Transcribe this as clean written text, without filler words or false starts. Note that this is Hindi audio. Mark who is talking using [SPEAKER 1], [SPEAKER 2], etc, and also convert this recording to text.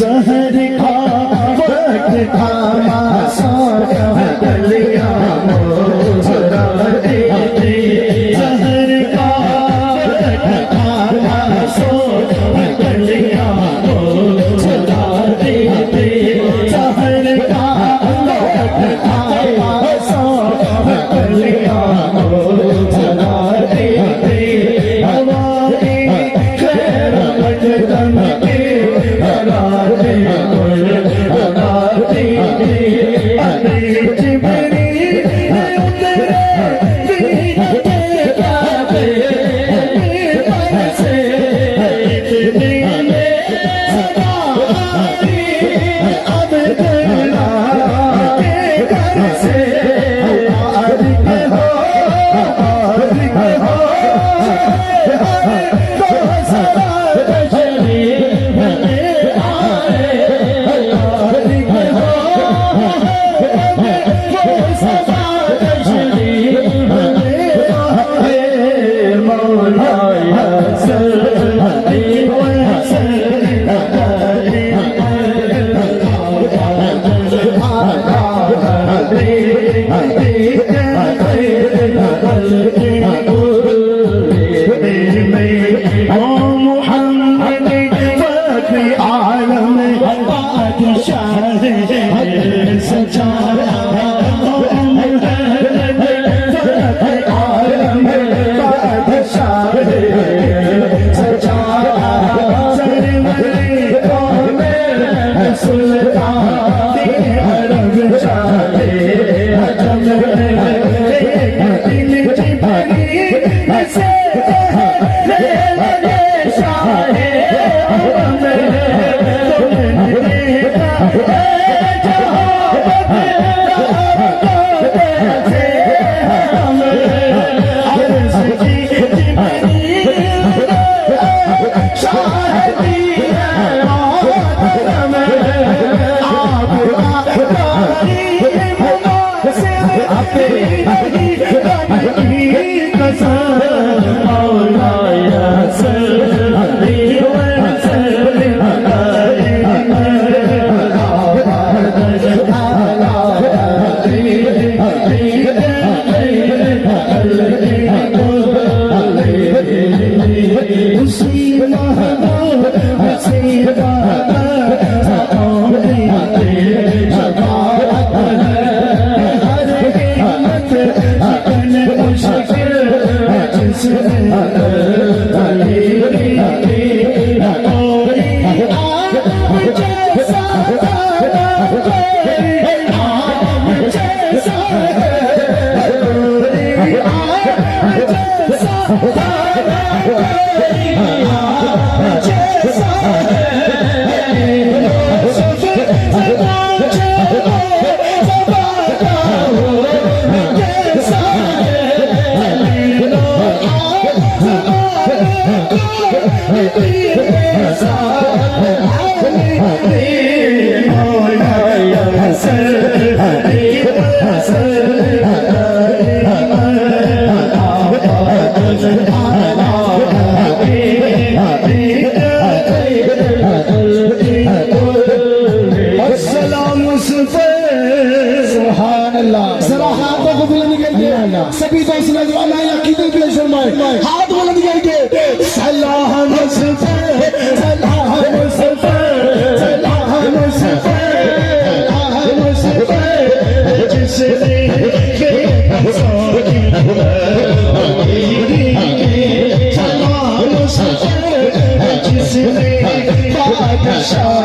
[SPEAKER 1] सहर का वक्त था दलिया मुस्कुराते थे सहर का वक्त था दलिया मुस्कुराते थे सहर का वक्त था दलिया मुस्कुराते थे हमारे खैर मजदम के सुभान अल्लाह।
[SPEAKER 2] जरा हाथों को बुलंद करके सभी दोस्त नजराना अकीदे पेश फरमाए, हाथ बुलंद करके
[SPEAKER 1] सलाह मुस्तफा सलाह मुस्तफा सलाह मुस्तफा सलाह मुस्तफा जिसने के सोनी सलाह मुस्तफा जिसने बादशाह